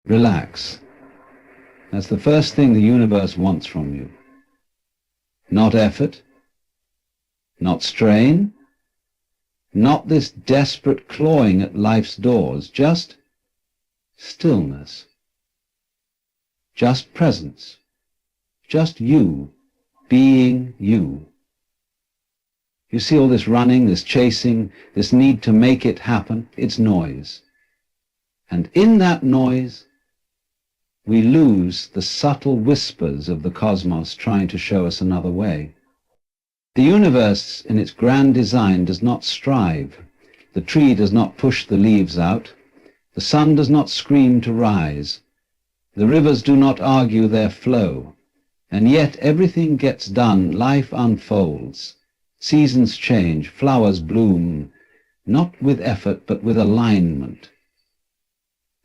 Relax. That's the first thing the universe wants from you. Not effort, not strain, not this desperate clawing at life's doors, just stillness, just presence, just you being you. You see all this running, this chasing, this need to make it happen, it's noise. And in that noise, we lose the subtle whispers of the cosmos trying to show us another way. The universe, in its grand design, does not strive. The tree does not push the leaves out. The sun does not scream to rise. The rivers do not argue their flow. And yet everything gets done, life unfolds. Seasons change, flowers bloom, not with effort, but with alignment.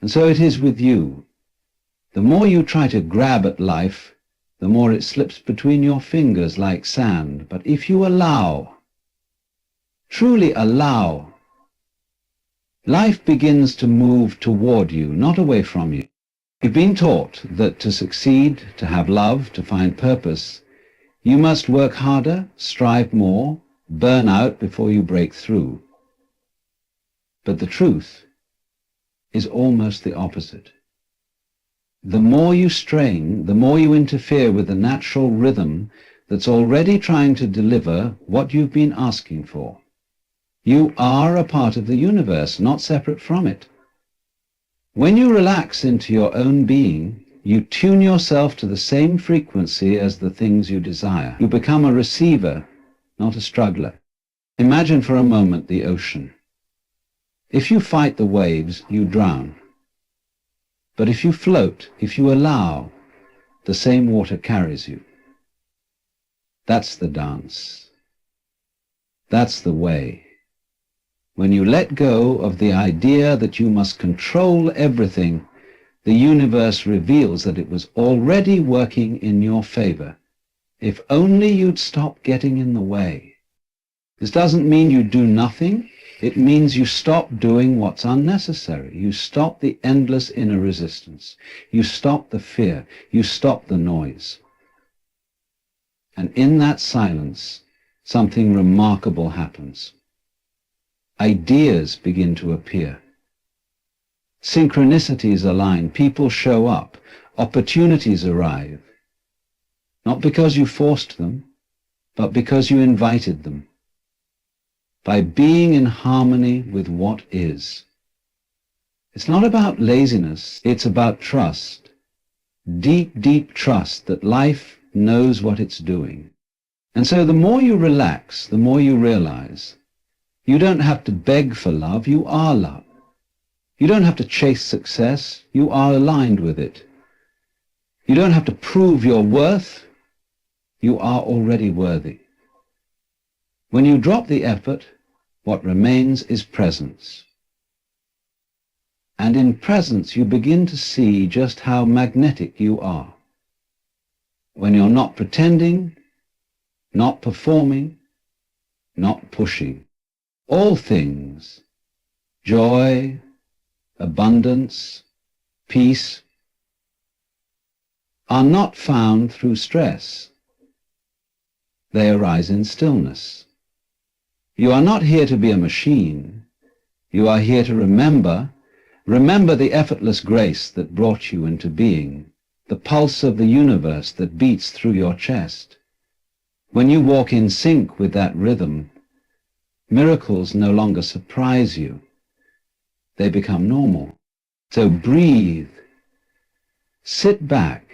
And so it is with you. The more you try to grab at life, the more it slips between your fingers like sand. But if you allow, truly allow, life begins to move toward you, not away from you. You've been taught that to succeed, to have love, to find purpose, you must work harder, strive more, burn out before you break through. But the truth is almost the opposite. The more you strain, the more you interfere with the natural rhythm that's already trying to deliver what you've been asking for. You are a part of the universe, not separate from it. When you relax into your own being, you tune yourself to the same frequency as the things you desire. You become a receiver, not a struggler. Imagine for a moment the ocean. If you fight the waves, you drown. But if you float, if you allow, the same water carries you. That's the dance. That's the way. When you let go of the idea that you must control everything, the universe reveals that it was already working in your favor. If only you'd stop getting in the way. This doesn't mean you do nothing. It means you stop doing what's unnecessary. You stop the endless inner resistance. You stop the fear. You stop the noise. And in that silence, something remarkable happens. Ideas begin to appear. Synchronicities align. People show up. Opportunities arrive. Not because you forced them, but because you invited them. By being in harmony with what is. It's not about laziness, it's about trust. Deep, deep trust that life knows what it's doing. And so the more you relax, the more you realize you don't have to beg for love, you are love. You don't have to chase success, you are aligned with it. You don't have to prove your worth, you are already worthy. When you drop the effort, what remains is presence. And in presence you begin to see just how magnetic you are. When you're not pretending, not performing, not pushing. All things, joy, abundance, peace, are not found through stress. They arise in stillness. You are not here to be a machine. You are here to remember the effortless grace that brought you into being, the pulse of the universe that beats through your chest. When you walk in sync with that rhythm, miracles no longer surprise you. They become normal. So breathe. Sit back,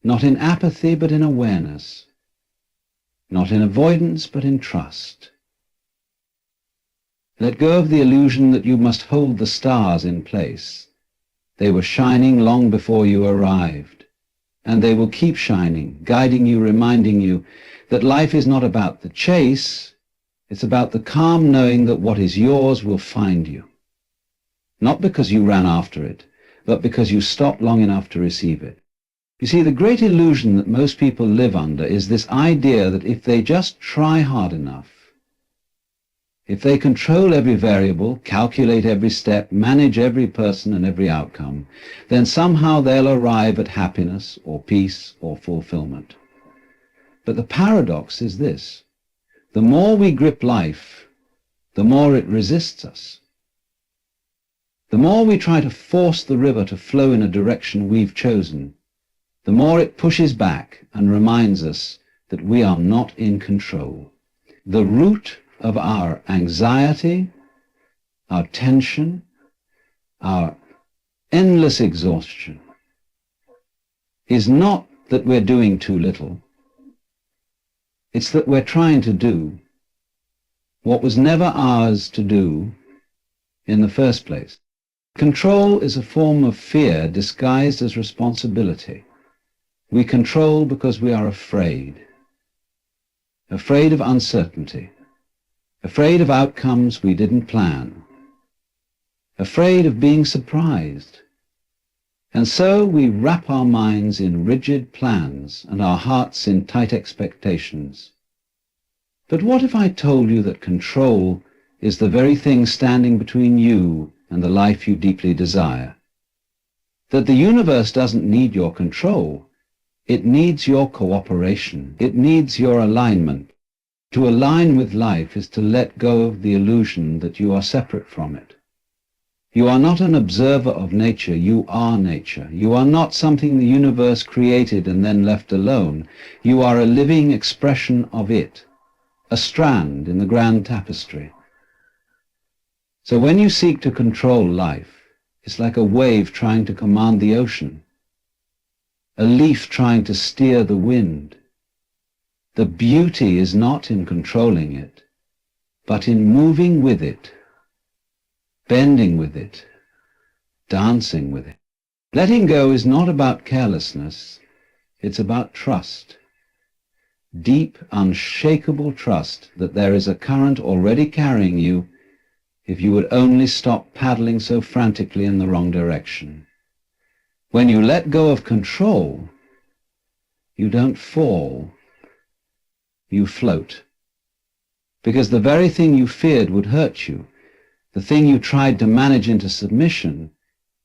not in apathy but in awareness, not in avoidance but in trust. Let go of the illusion that you must hold the stars in place. They were shining long before you arrived, and they will keep shining, guiding you, reminding you that life is not about the chase, it's about the calm knowing that what is yours will find you. Not because you ran after it, but because you stopped long enough to receive it. You see, the great illusion that most people live under is this idea that if they just try hard enough, if they control every variable, calculate every step, manage every person and every outcome, then somehow they'll arrive at happiness or peace or fulfillment. But the paradox is this: the more we grip life, the more it resists us. The more we try to force the river to flow in a direction we've chosen, the more it pushes back and reminds us that we are not in control. The root of our anxiety, our tension, our endless exhaustion is not that we're doing too little. It's that we're trying to do what was never ours to do in the first place. Control is a form of fear disguised as responsibility. We control because we are afraid of uncertainty, afraid of outcomes we didn't plan, afraid of being surprised. And so we wrap our minds in rigid plans and our hearts in tight expectations. But what if I told you that control is the very thing standing between you and the life you deeply desire? That the universe doesn't need your control, it needs your cooperation, it needs your alignment. To align with life is to let go of the illusion that you are separate from it. You are not an observer of nature, you are nature. You are not something the universe created and then left alone. You are a living expression of it, a strand in the grand tapestry. So when you seek to control life, it's like a wave trying to command the ocean, a leaf trying to steer the wind. The beauty is not in controlling it, but in moving with it, bending with it, dancing with it. Letting go is not about carelessness, it's about trust. Deep, unshakable trust that there is a current already carrying you if you would only stop paddling so frantically in the wrong direction. When you let go of control, you don't fall, you float. Because the very thing you feared would hurt you, the thing you tried to manage into submission,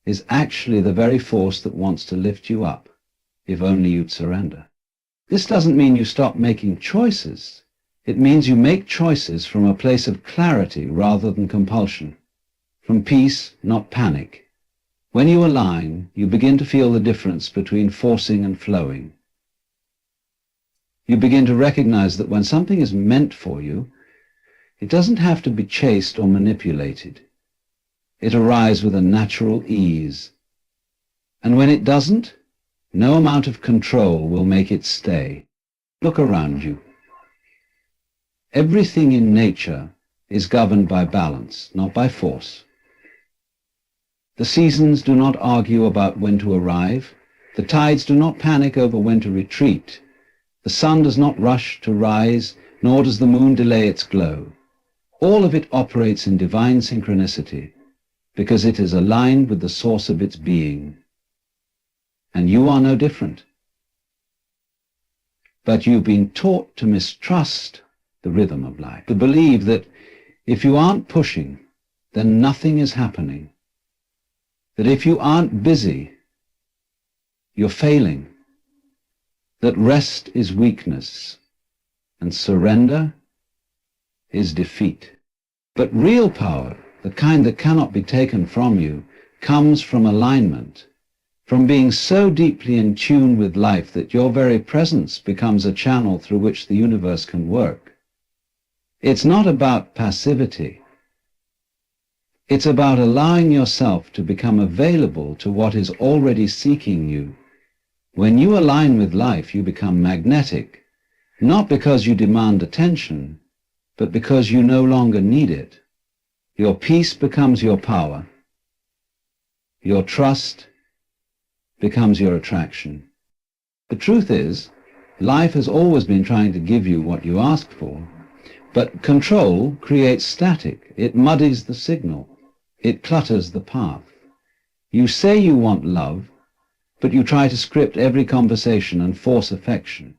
is actually the very force that wants to lift you up, if only you'd surrender. This doesn't mean you stop making choices. It means you make choices from a place of clarity rather than compulsion, from peace, not panic. When you align, you begin to feel the difference between forcing and flowing. You begin to recognize that when something is meant for you, it doesn't have to be chased or manipulated. It arrives with a natural ease. And when it doesn't, no amount of control will make it stay. Look around you. Everything in nature is governed by balance, not by force. The seasons do not argue about when to arrive. The tides do not panic over when to retreat. The sun does not rush to rise, nor does the moon delay its glow. All of it operates in divine synchronicity, because it is aligned with the source of its being. And you are no different. But you've been taught to mistrust the rhythm of life, to believe that if you aren't pushing, then nothing is happening. That if you aren't busy, you're failing. That rest is weakness, and surrender is defeat. But real power, the kind that cannot be taken from you, comes from alignment, from being so deeply in tune with life that your very presence becomes a channel through which the universe can work. It's not about passivity. It's about allowing yourself to become available to what is already seeking you. When you align with life, you become magnetic, not because you demand attention, but because you no longer need it. Your peace becomes your power. Your trust becomes your attraction. The truth is, life has always been trying to give you what you ask for, but control creates static. It muddies the signal. It clutters the path. You say you want love, but you try to script every conversation and force affection.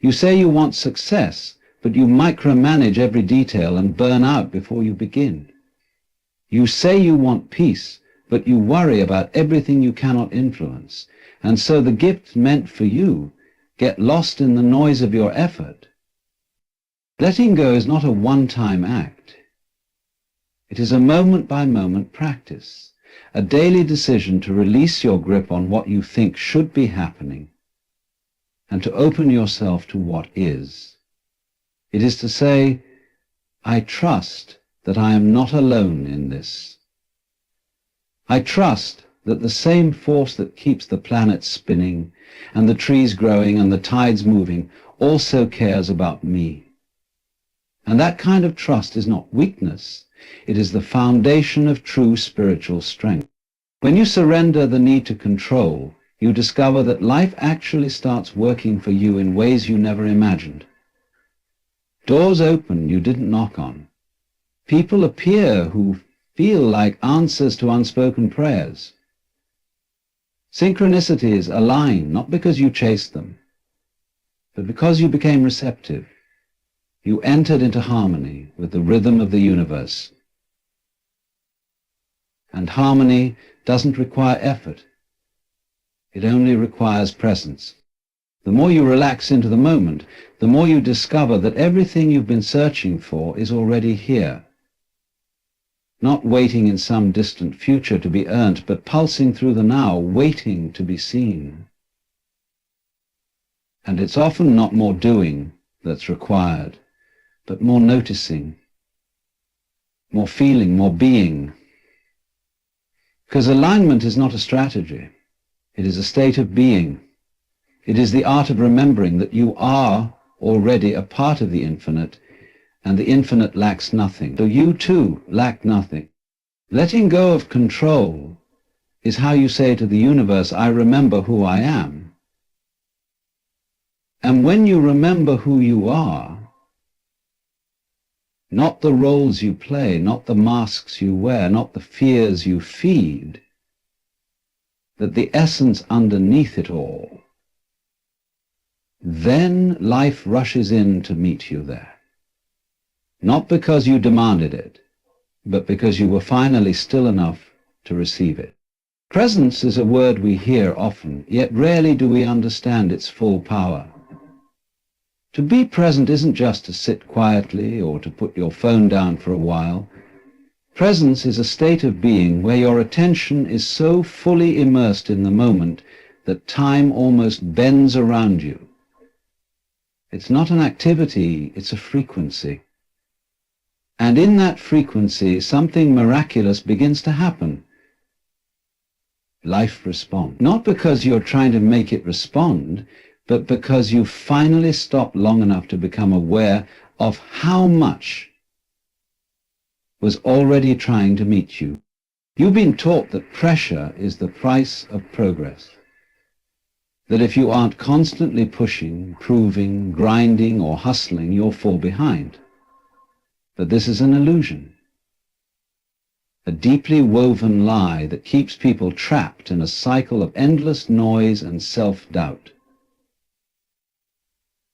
You say you want success, but but you micromanage every detail and burn out before you begin. You say you want peace, but you worry about everything you cannot influence, and so the gifts meant for you get lost in the noise of your effort. Letting go is not a one-time act. It is a moment-by-moment practice, a daily decision to release your grip on what you think should be happening and to open yourself to what is. It is to say, I trust that I am not alone in this. I trust that the same force that keeps the planets spinning and the trees growing and the tides moving also cares about me. And that kind of trust is not weakness. It is the foundation of true spiritual strength. When you surrender the need to control, you discover that life actually starts working for you in ways you never imagined. Doors open you didn't knock on. People appear who feel like answers to unspoken prayers. Synchronicities align not because you chased them, but because you became receptive. You entered into harmony with the rhythm of the universe. And harmony doesn't require effort. It only requires presence. The more you relax into the moment, the more you discover that everything you've been searching for is already here. Not waiting in some distant future to be earned, but pulsing through the now, waiting to be seen. And it's often not more doing that's required, but more noticing, more feeling, more being. Because alignment is not a strategy. It is a state of being. It is the art of remembering that you are already a part of the infinite, and the infinite lacks nothing. So you too lack nothing. Letting go of control is how you say to the universe, I remember who I am. And when you remember who you are, not the roles you play, not the masks you wear, not the fears you feed, that the essence underneath it all, then life rushes in to meet you there. Not because you demanded it, but because you were finally still enough to receive it. Presence is a word we hear often, yet rarely do we understand its full power. To be present isn't just to sit quietly or to put your phone down for a while. Presence is a state of being where your attention is so fully immersed in the moment that time almost bends around you. It's not an activity, it's a frequency. And in that frequency, something miraculous begins to happen. Life responds. Not because you're trying to make it respond, but because you finally stopped long enough to become aware of how much was already trying to meet you. You've been taught that pressure is the price of progress. That if you aren't constantly pushing, proving, grinding, or hustling, you'll fall behind. But this is an illusion. A deeply woven lie that keeps people trapped in a cycle of endless noise and self-doubt.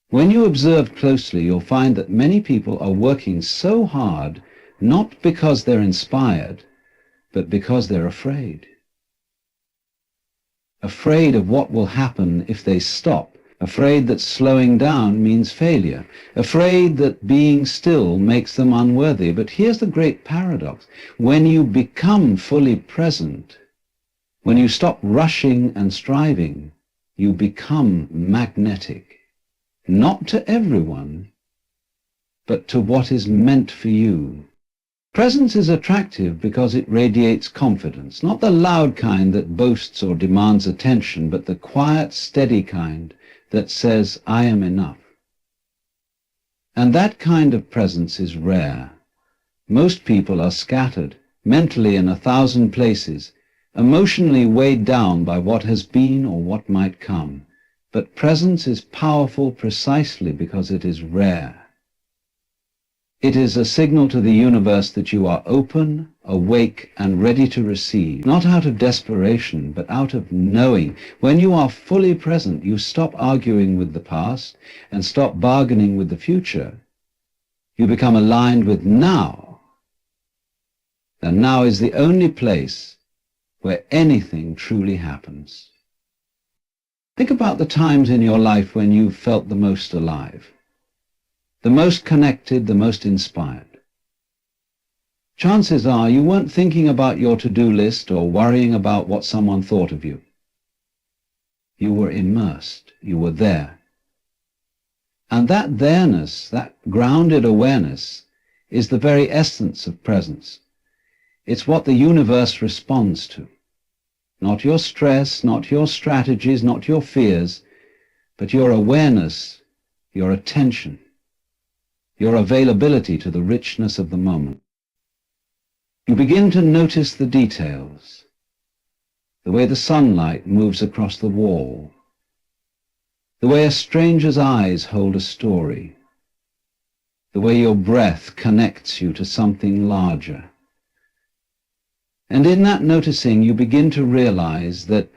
When you observe closely, you'll find that many people are working so hard, not because they're inspired, but because they're afraid. Afraid of what will happen if they stop, afraid that slowing down means failure, afraid that being still makes them unworthy. But here's the great paradox. When you become fully present, when you stop rushing and striving, you become magnetic. Not to everyone, but to what is meant for you. Presence is attractive because it radiates confidence, not the loud kind that boasts or demands attention, but the quiet, steady kind that says, I am enough. And that kind of presence is rare. Most people are scattered, mentally in 1,000 places, emotionally weighed down by what has been or what might come. But presence is powerful precisely because it is rare. It is a signal to the universe that you are open, awake, and ready to receive, not out of desperation, but out of knowing. When you are fully present, you stop arguing with the past and stop bargaining with the future. You become aligned with now. And now is the only place where anything truly happens. Think about the times in your life when you felt the most alive, the most connected, the most inspired. Chances are you weren't thinking about your to-do list or worrying about what someone thought of you. You were immersed. You were there. And that there-ness, that grounded awareness, is the very essence of presence. It's what the universe responds to. Not your stress, not your strategies, not your fears, but your awareness, your attention, your availability to the richness of the moment. You begin to notice the details, the way the sunlight moves across the wall, the way a stranger's eyes hold a story, the way your breath connects you to something larger. And in that noticing, you begin to realize that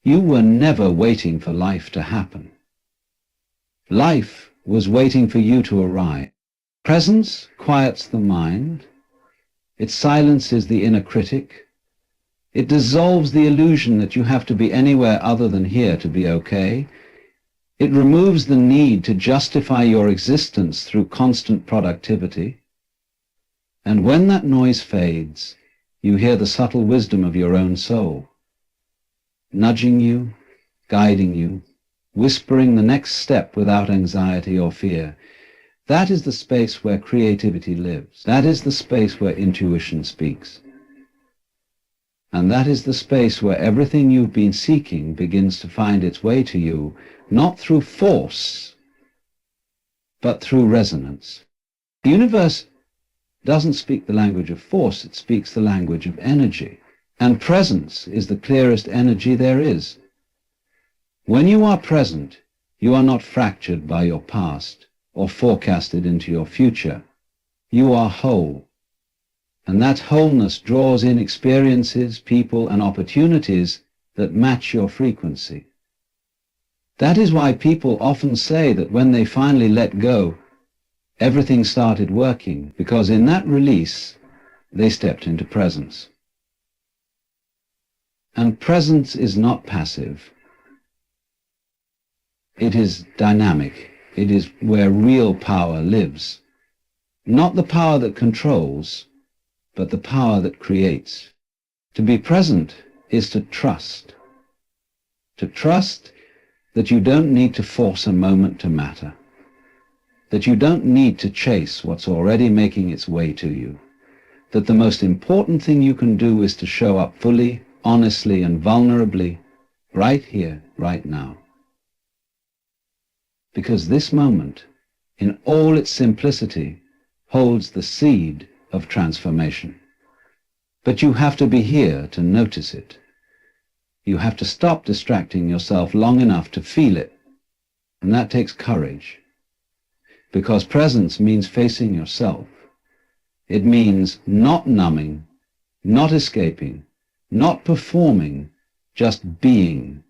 you were never waiting for life to happen. Life was waiting for you to arrive. Presence quiets the mind. It silences the inner critic. It dissolves the illusion that you have to be anywhere other than here to be okay. It removes the need to justify your existence through constant productivity. And when that noise fades, you hear the subtle wisdom of your own soul, nudging you, guiding you, whispering the next step without anxiety or fear. That is the space where creativity lives. That is the space where intuition speaks. And that is the space where everything you've been seeking begins to find its way to you, not through force, but through resonance. The universe doesn't speak the language of force, it speaks the language of energy. And presence is the clearest energy there is. When you are present, you are not fractured by your past or forecasted into your future. You are whole. And that wholeness draws in experiences, people, and opportunities that match your frequency. That is why people often say that when they finally let go, everything started working, because in that release, they stepped into presence. And presence is not passive. It is dynamic. It is where real power lives. Not the power that controls, but the power that creates. To be present is to trust. To trust that you don't need to force a moment to matter. That you don't need to chase what's already making its way to you. That the most important thing you can do is to show up fully, honestly, and vulnerably, right here, right now. Because this moment, in all its simplicity, holds the seed of transformation. But you have to be here to notice it. You have to stop distracting yourself long enough to feel it. And that takes courage. Because presence means facing yourself. It means not numbing, not escaping, not performing, just being.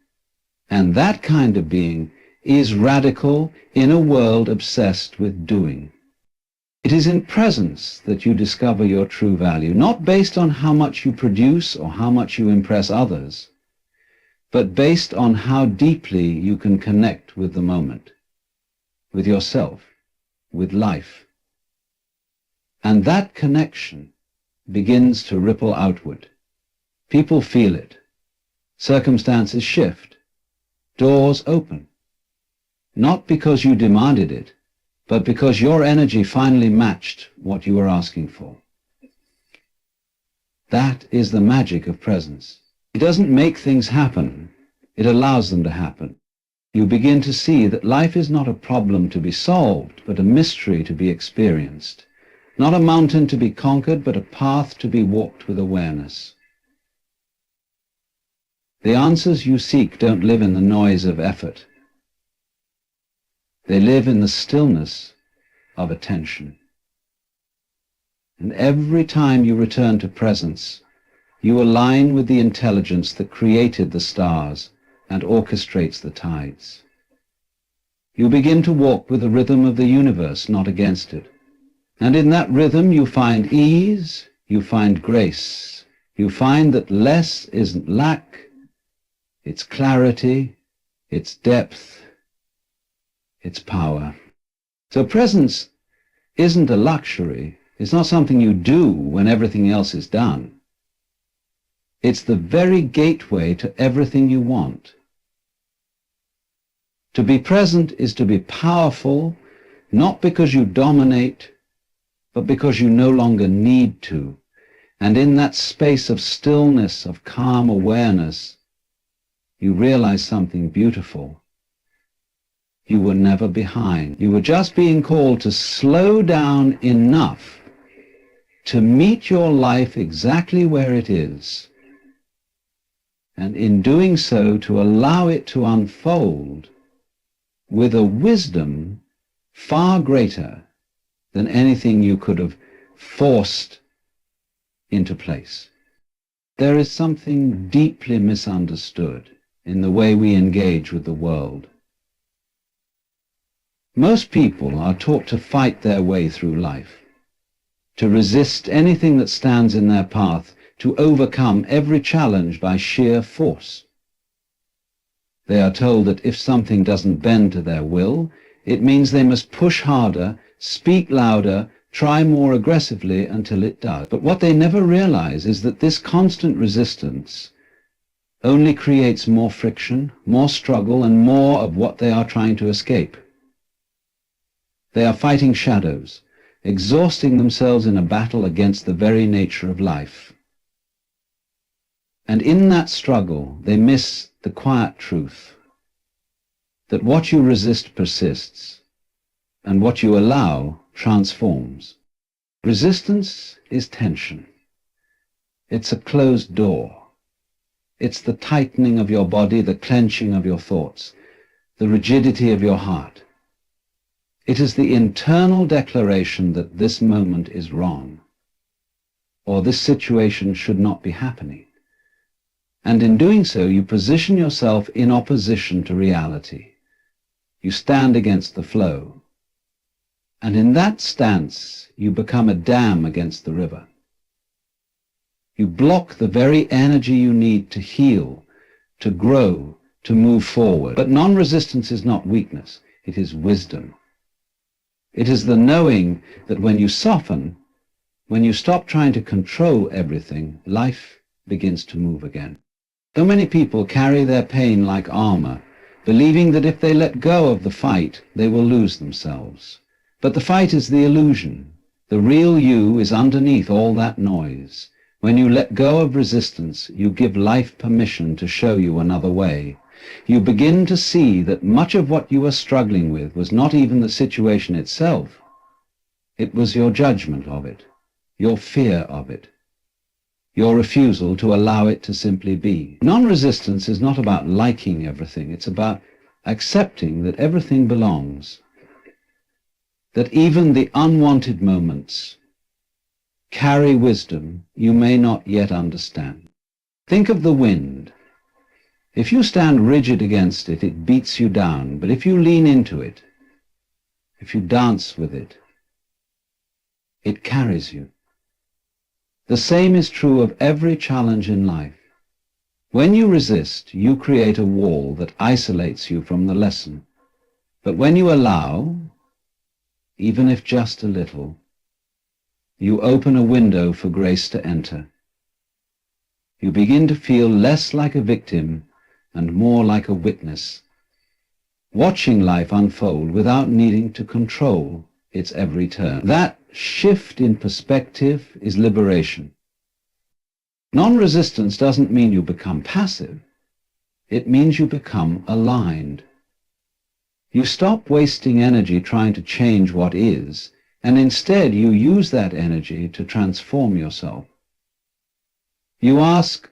And that kind of being is radical in a world obsessed with doing. It is in presence that you discover your true value, not based on how much you produce or how much you impress others, but based on how deeply you can connect with the moment, with yourself, with life. And that connection begins to ripple outward. People feel it. Circumstances shift. Doors open. Not because you demanded it, but because your energy finally matched what you were asking for. That is the magic of presence. It doesn't make things happen. It allows them to happen. You begin to see that life is not a problem to be solved, but a mystery to be experienced. Not a mountain to be conquered, but a path to be walked with awareness. The answers you seek don't live in the noise of effort. They live in the stillness of attention. And every time you return to presence, you align with the intelligence that created the stars and orchestrates the tides. You begin to walk with the rhythm of the universe, not against it. And in that rhythm you find ease, you find grace. You find that less isn't lack, it's clarity, it's depth, it's power. So presence isn't a luxury. It's not something you do when everything else is done. It's the very gateway to everything you want. To be present is to be powerful, not because you dominate, but because you no longer need to. And in that space of stillness, of calm awareness, you realize something beautiful. You were never behind. You were just being called to slow down enough to meet your life exactly where it is, and in doing so to allow it to unfold with a wisdom far greater than anything you could have forced into place. There is something deeply misunderstood in the way we engage with the world. Most people are taught to fight their way through life, to resist anything that stands in their path, to overcome every challenge by sheer force. They are told that if something doesn't bend to their will, it means they must push harder, speak louder, try more aggressively until it does. But what they never realize is that this constant resistance only creates more friction, more struggle, and more of what they are trying to escape. They are fighting shadows, exhausting themselves in a battle against the very nature of life. And in that struggle, they miss the quiet truth that what you resist persists, and what you allow transforms. Resistance is tension. It's a closed door. It's the tightening of your body, the clenching of your thoughts, the rigidity of your heart. It is the internal declaration that this moment is wrong, or this situation should not be happening. And in doing so, you position yourself in opposition to reality. You stand against the flow. And in that stance, you become a dam against the river. You block the very energy you need to heal, to grow, to move forward. But non-resistance is not weakness, it is wisdom. It is the knowing that when you soften, when you stop trying to control everything, life begins to move again. So many people carry their pain like armor, believing that if they let go of the fight, they will lose themselves. But the fight is the illusion. The real you is underneath all that noise. When you let go of resistance, you give life permission to show you another way. You begin to see that much of what you were struggling with was not even the situation itself. It was your judgment of it, your fear of it, your refusal to allow it to simply be. Non-resistance is not about liking everything. It's about accepting that everything belongs, that even the unwanted moments carry wisdom you may not yet understand. Think of the wind. If you stand rigid against it, it beats you down. But if you lean into it, if you dance with it, it carries you. The same is true of every challenge in life. When you resist, you create a wall that isolates you from the lesson. But when you allow, even if just a little, you open a window for grace to enter. You begin to feel less like a victim and more like a witness, watching life unfold without needing to control its every turn. That shift in perspective is liberation. Non-resistance doesn't mean you become passive. It means you become aligned. You stop wasting energy trying to change what is, and instead you use that energy to transform yourself. You ask,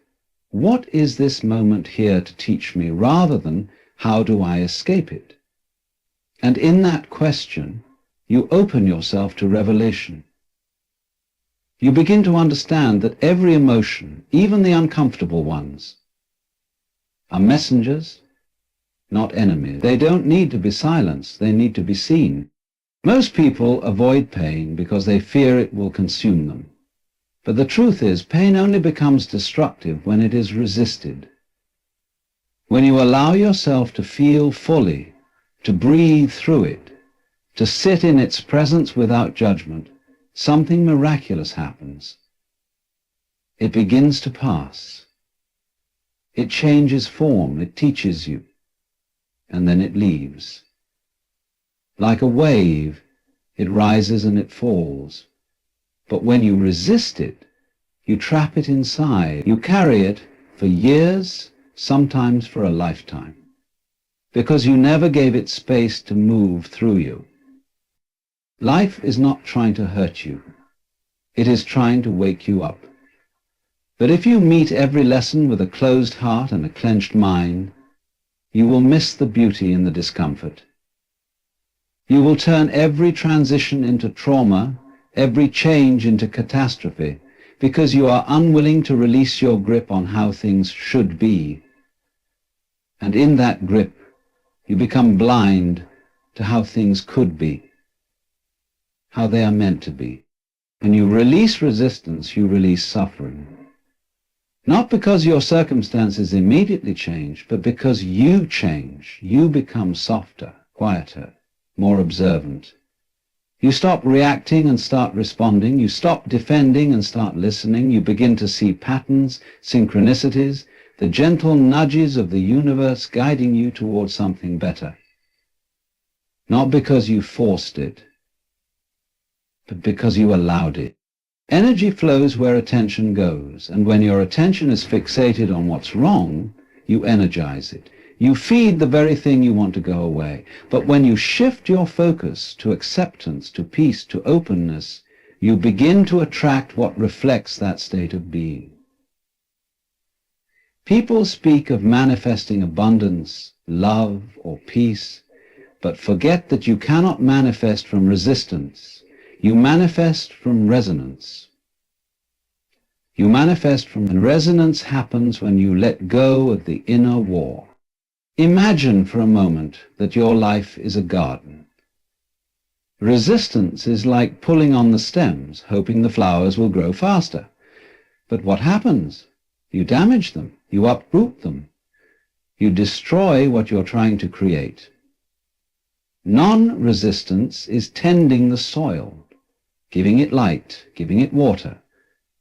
what is this moment here to teach me, rather than how do I escape it? And in that question, you open yourself to revelation. You begin to understand that every emotion, even the uncomfortable ones, are messengers not enemies. They don't need to be silenced, they need to be seen. Most people avoid pain because they fear it will consume them. But the truth is, pain only becomes destructive when it is resisted. When you allow yourself to feel fully, to breathe through it, to sit in its presence without judgment, something miraculous happens. It begins to pass. It changes form, it teaches you, and then it leaves. Like a wave, it rises and it falls. But when you resist it, you trap it inside. You carry it for years, sometimes for a lifetime, because you never gave it space to move through you. Life is not trying to hurt you. It is trying to wake you up. But if you meet every lesson with a closed heart and a clenched mind, you will miss the beauty in the discomfort. You will turn every transition into trauma, every change into catastrophe, because you are unwilling to release your grip on how things should be. And in that grip, you become blind to how things could be, how they are meant to be. When you release resistance, you release suffering. Not because your circumstances immediately change, but because you change. You become softer, quieter, more observant. You stop reacting and start responding. You stop defending and start listening. You begin to see patterns, synchronicities, the gentle nudges of the universe guiding you towards something better. Not because you forced it, but because you allowed it. Energy flows where attention goes, and when your attention is fixated on what's wrong, you energize it. You feed the very thing you want to go away. But when you shift your focus to acceptance, to peace, to openness, you begin to attract what reflects that state of being. People speak of manifesting abundance, love, or peace, but forget that you cannot manifest from resistance. You manifest from resonance. You manifest from, and resonance happens when you let go of the inner war. Imagine for a moment that your life is a garden. Resistance is like pulling on the stems, hoping the flowers will grow faster. But what happens? You damage them. You uproot them. You destroy what you're trying to create. Non-resistance is tending the soil, giving it light, giving it water,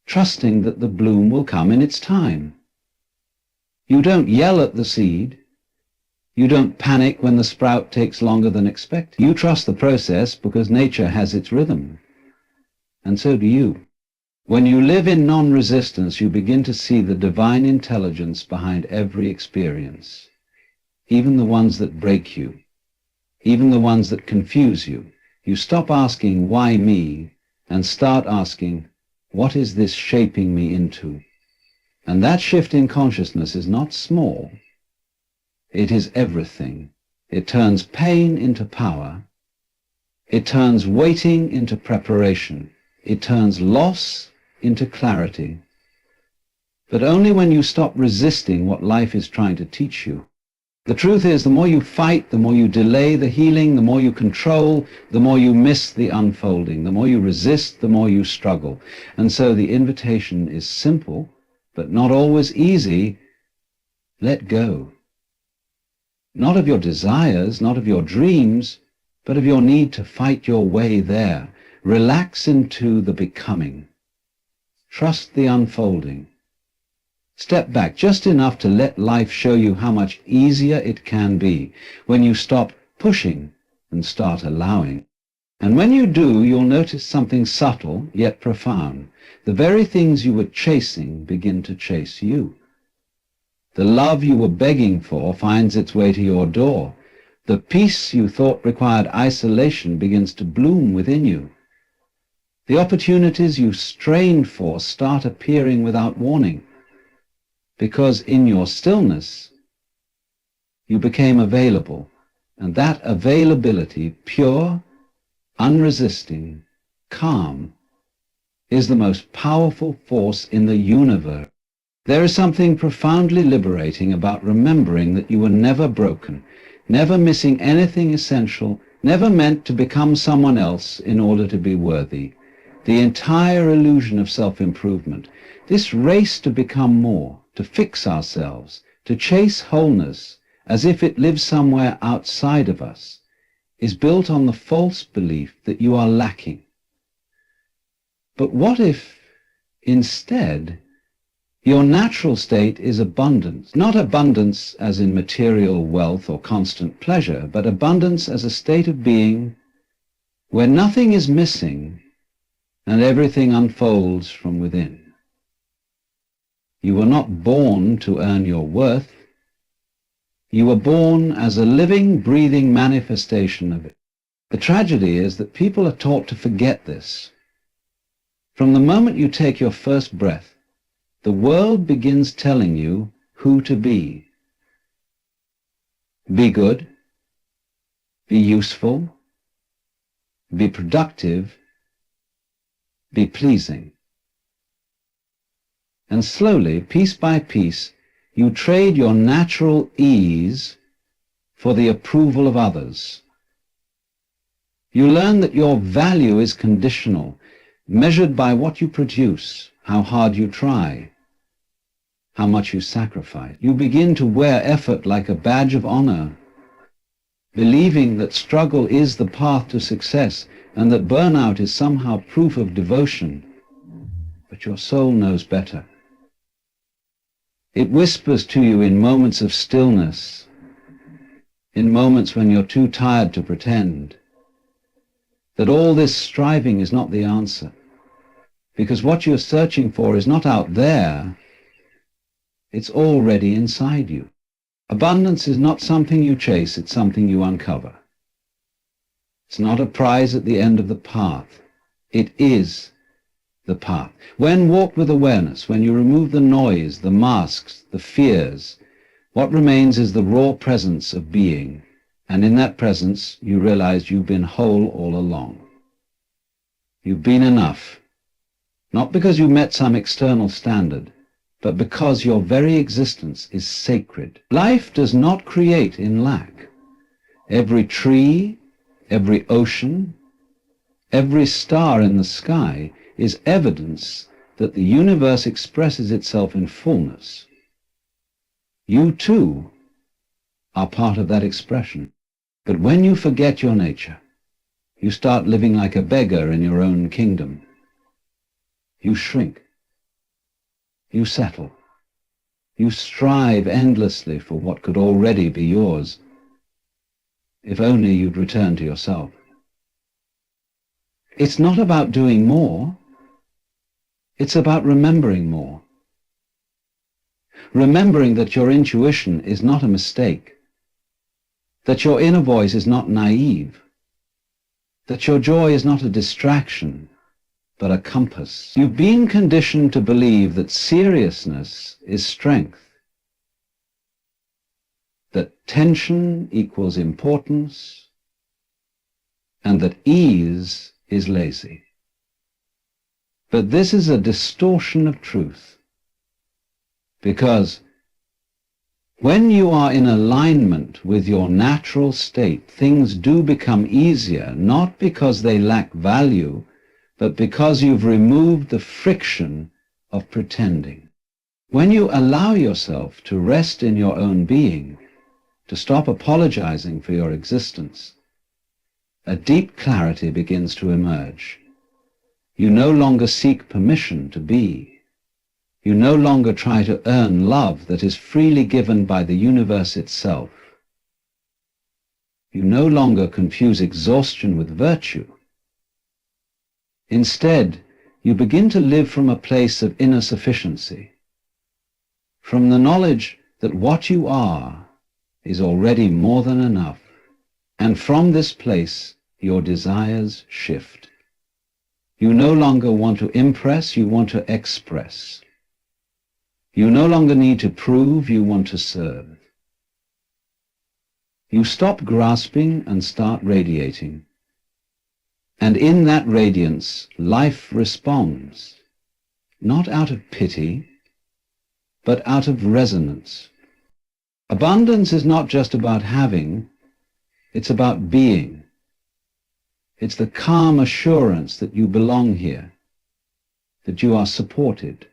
trusting that the bloom will come in its time. You don't yell at the seed. You don't panic when the sprout takes longer than expected. You trust the process because nature has its rhythm. And so do you. When you live in non-resistance, you begin to see the divine intelligence behind every experience, even the ones that break you, even the ones that confuse you. You stop asking, why me, and start asking, what is this shaping me into? And that shift in consciousness is not small. It is everything. It turns pain into power. It turns waiting into preparation. It turns loss into clarity. But only when you stop resisting what life is trying to teach you. The truth is, the more you fight, the more you delay the healing, the more you control, the more you miss the unfolding. The more you resist, the more you struggle. And so the invitation is simple, but not always easy. Let go. Not of your desires, not of your dreams, but of your need to fight your way there. Relax into the becoming. Trust the unfolding. Step back just enough to let life show you how much easier it can be when you stop pushing and start allowing. And when you do, you'll notice something subtle yet profound. The very things you were chasing begin to chase you. The love you were begging for finds its way to your door. The peace you thought required isolation begins to bloom within you. The opportunities you strained for start appearing without warning, because in your stillness you became available, and that availability, pure, unresisting, calm, is the most powerful force in the universe. There is something profoundly liberating about remembering that you were never broken, never missing anything essential, never meant to become someone else in order to be worthy. The entire illusion of self-improvement, this race to become more, to fix ourselves, to chase wholeness as if it lives somewhere outside of us, is built on the false belief that you are lacking. But what if, instead, your natural state is abundance, not abundance as in material wealth or constant pleasure, but abundance as a state of being where nothing is missing and everything unfolds from within. You were not born to earn your worth. You were born as a living, breathing manifestation of it. The tragedy is that people are taught to forget this. From the moment you take your first breath, the world begins telling you who to be. Be good, be useful, be productive, be pleasing. And slowly, piece by piece, you trade your natural ease for the approval of others. You learn that your value is conditional, measured by what you produce, how hard you try, how much you sacrifice. You begin to wear effort like a badge of honor, believing that struggle is the path to success and that burnout is somehow proof of devotion. But your soul knows better. It whispers to you in moments of stillness, in moments when you're too tired to pretend, that all this striving is not the answer, because what you're searching for is not out there, it's already inside you. Abundance is not something you chase, it's something you uncover. It's not a prize at the end of the path. It is the path. When walked with awareness, when you remove the noise, the masks, the fears, what remains is the raw presence of being, and in that presence you realize you've been whole all along. You've been enough, not because you met some external standard, but because your very existence is sacred. Life does not create in lack. Every tree, every ocean, every star in the sky is evidence that the universe expresses itself in fullness. You too are part of that expression. But when you forget your nature, you start living like a beggar in your own kingdom. You shrink. You settle. You strive endlessly for what could already be yours. If only you'd return to yourself. It's not about doing more. It's about remembering more. Remembering that your intuition is not a mistake, that your inner voice is not naive, that your joy is not a distraction, but a compass. You've been conditioned to believe that seriousness is strength, that tension equals importance, and that ease is lazy. But this is a distortion of truth, because when you are in alignment with your natural state, things do become easier, not because they lack value, but because you've removed the friction of pretending. When you allow yourself to rest in your own being, to stop apologizing for your existence, a deep clarity begins to emerge. You no longer seek permission to be. You no longer try to earn love that is freely given by the universe itself. You no longer confuse exhaustion with virtue. Instead, you begin to live from a place of inner sufficiency, from the knowledge that what you are is already more than enough, and from this place your desires shift. You no longer want to impress, you want to express. You no longer need to prove, you want to serve. You stop grasping and start radiating. And in that radiance, life responds, not out of pity, but out of resonance. Abundance is not just about having, it's about being. It's the calm assurance that you belong here, that you are supported,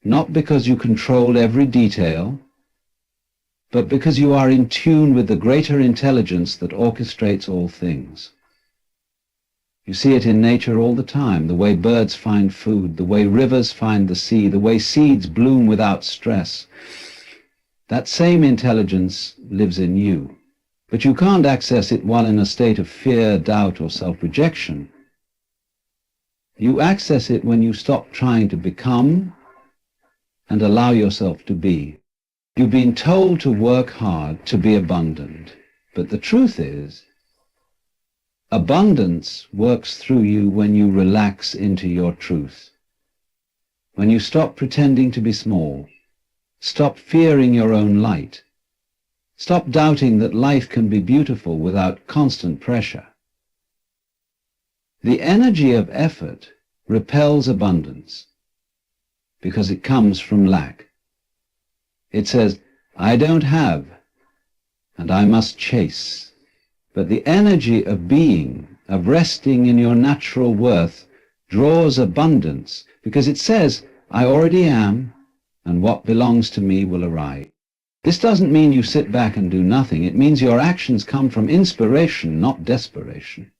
not because you control every detail, but because you are in tune with the greater intelligence that orchestrates all things. You see it in nature all the time, the way birds find food, the way rivers find the sea, the way seeds bloom without stress. That same intelligence lives in you, but you can't access it while in a state of fear, doubt, or self-rejection. You access it when you stop trying to become and allow yourself to be. You've been told to work hard to be abundant, but the truth is, abundance works through you when you relax into your truth, when you stop pretending to be small, stop fearing your own light, stop doubting that life can be beautiful without constant pressure. The energy of effort repels abundance because it comes from lack. It says, I don't have, and I must chase. But the energy of being, of resting in your natural worth, draws abundance because it says, I already am, and what belongs to me will arrive. This doesn't mean you sit back and do nothing. It means your actions come from inspiration, not desperation.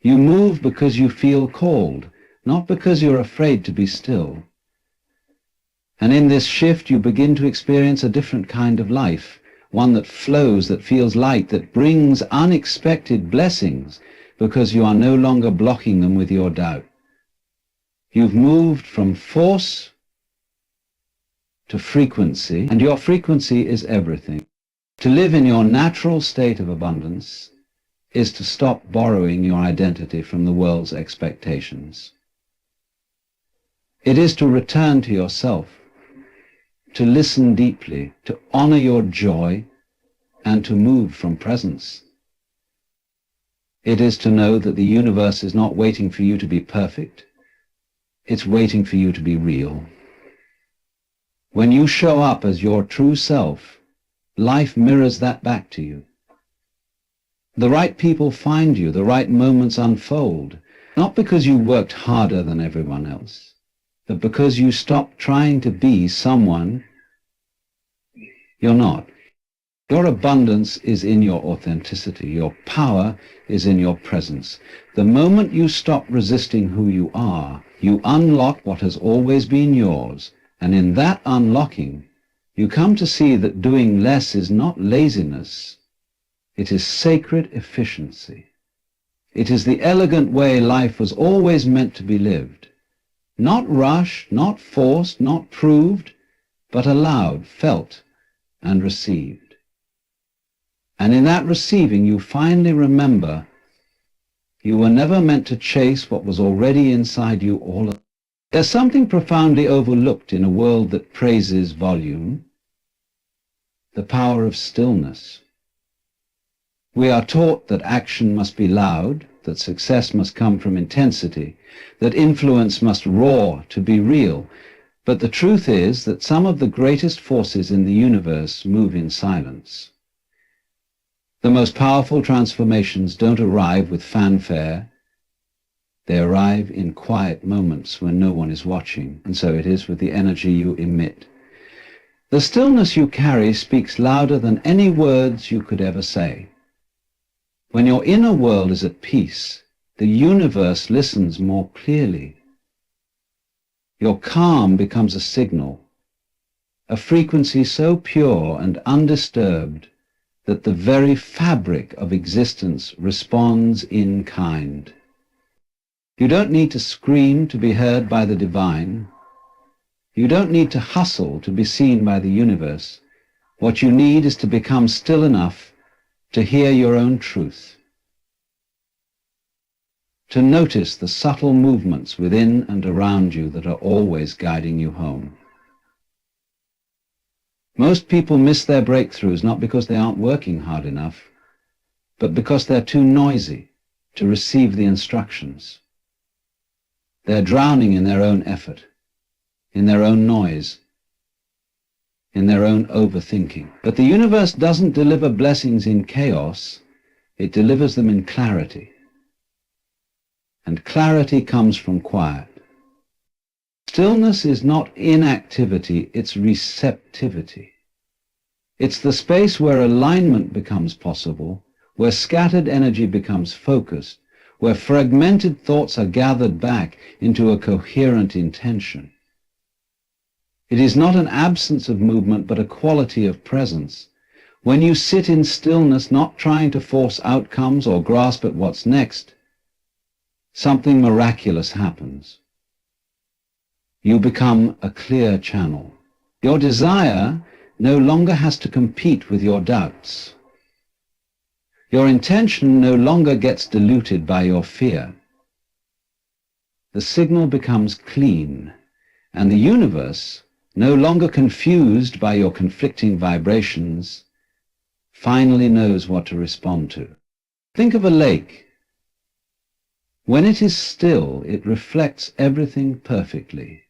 You move because you feel called, not because you're afraid to be still. And in this shift you begin to experience a different kind of life, one that flows, that feels light, that brings unexpected blessings because you are no longer blocking them with your doubt. You've moved from force to frequency, and your frequency is everything. To live in your natural state of abundance is to stop borrowing your identity from the world's expectations. It is to return to yourself, to listen deeply, to honor your joy, and to move from presence. It is to know that the universe is not waiting for you to be perfect, it's waiting for you to be real. When you show up as your true self, life mirrors that back to you. The right people find you, the right moments unfold, not because you worked harder than everyone else, but because you stopped trying to be someone you're not. Your abundance is in your authenticity. Your power is in your presence. The moment you stop resisting who you are, you unlock what has always been yours. And in that unlocking, you come to see that doing less is not laziness. It is sacred efficiency. It is the elegant way life was always meant to be lived. Not rushed, not forced, not proved, but allowed, felt, and received. And in that receiving, you finally remember you were never meant to chase what was already inside you all along. There's something profoundly overlooked in a world that praises volume, the power of stillness. We are taught that action must be loud, that success must come from intensity, that influence must roar to be real. But the truth is that some of the greatest forces in the universe move in silence. The most powerful transformations don't arrive with fanfare. They arrive in quiet moments when no one is watching, and so it is with the energy you emit. The stillness you carry speaks louder than any words you could ever say. When your inner world is at peace, the universe listens more clearly. Your calm becomes a signal, a frequency so pure and undisturbed that the very fabric of existence responds in kind. You don't need to scream to be heard by the divine. You don't need to hustle to be seen by the universe. What you need is to become still enough to hear your own truth, to notice the subtle movements within and around you that are always guiding you home. Most people miss their breakthroughs not because they aren't working hard enough, but because they're too noisy to receive the instructions. They're drowning in their own effort. in their own noise, in their own overthinking. But the universe doesn't deliver blessings in chaos, it delivers them in clarity. And clarity comes from quiet. Stillness is not inactivity, it's receptivity. It's the space where alignment becomes possible, where scattered energy becomes focused, where fragmented thoughts are gathered back into a coherent intention. It is not an absence of movement, but a quality of presence. When you sit in stillness, not trying to force outcomes or grasp at what's next, something miraculous happens. You become a clear channel. Your desire no longer has to compete with your doubts. Your intention no longer gets diluted by your fear. The signal becomes clean, and the universe, no longer confused by your conflicting vibrations, finally knows what to respond to. Think of a lake. When it is still, it reflects everything perfectly.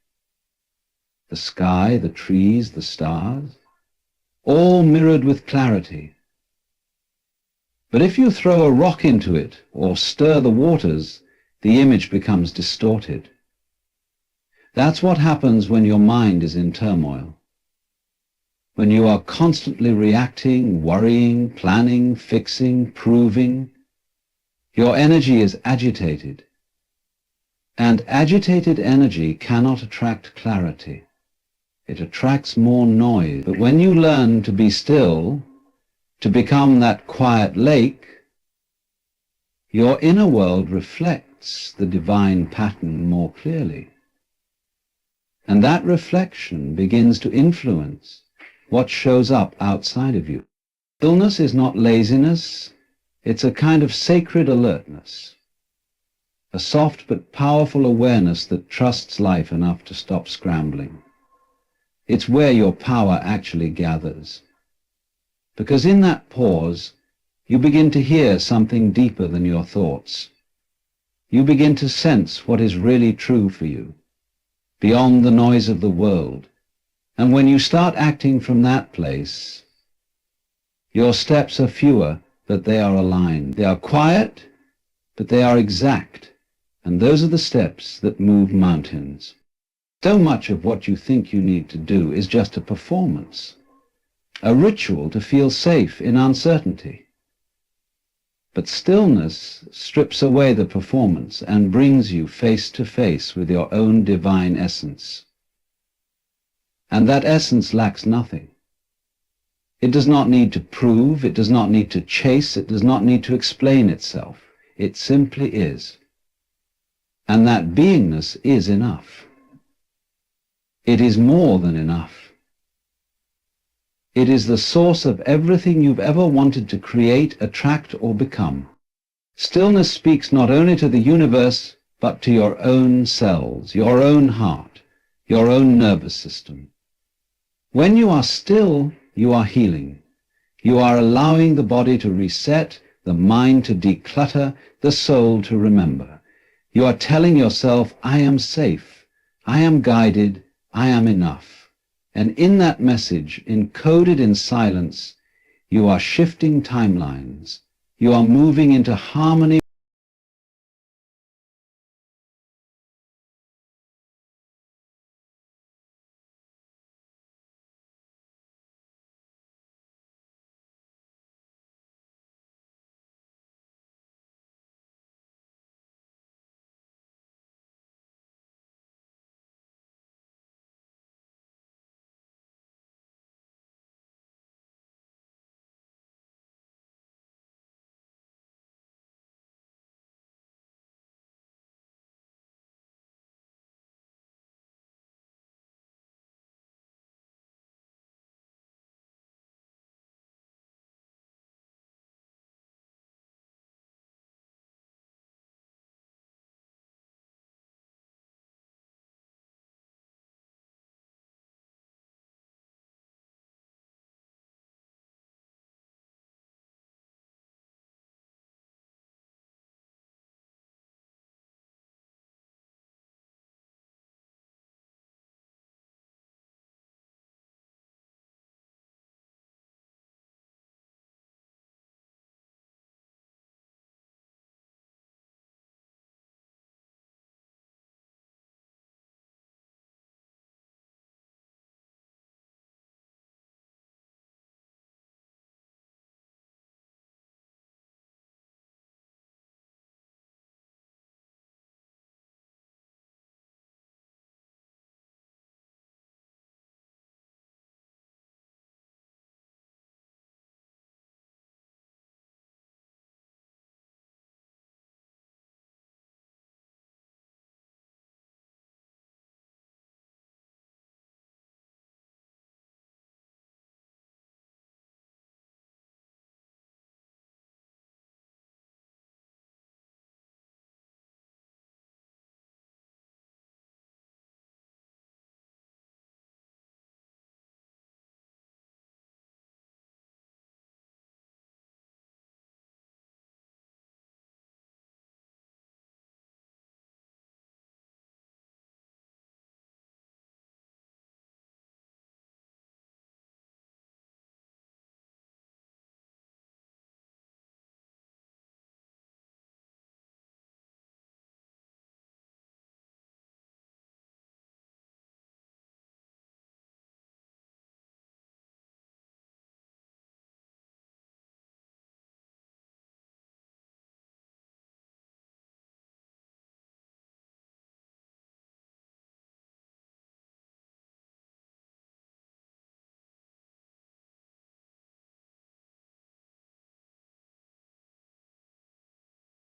The sky, the trees, the stars, all mirrored with clarity. But if you throw a rock into it or stir the waters, the image becomes distorted. That's what happens when your mind is in turmoil. When you are constantly reacting, worrying, planning, fixing, proving, your energy is agitated. And agitated energy cannot attract clarity. It attracts more noise. But when you learn to be still, to become that quiet lake, your inner world reflects the divine pattern more clearly. And that reflection begins to influence what shows up outside of you. Stillness is not laziness, it's a kind of sacred alertness, a soft but powerful awareness that trusts life enough to stop scrambling. It's where your power actually gathers. Because in that pause, you begin to hear something deeper than your thoughts. You begin to sense what is really true for you, beyond the noise of the world. And when you start acting from that place, your steps are fewer, but they are aligned. They are quiet, but they are exact. And those are the steps that move mountains. So much of what you think you need to do is just a performance, a ritual to feel safe in uncertainty. But stillness strips away the performance and brings you face to face with your own divine essence. And that essence lacks nothing. It does not need to prove, it does not need to chase, it does not need to explain itself. It simply is. And that beingness is enough. It is more than enough. It is the source of everything you've ever wanted to create, attract, or become. Stillness speaks not only to the universe, but to your own cells, your own heart, your own nervous system. When you are still, you are healing. You are allowing the body to reset, the mind to declutter, the soul to remember. You are telling yourself, I am safe, I am guided, I am enough. And in that message, encoded in silence, you are shifting timelines. You are moving into harmony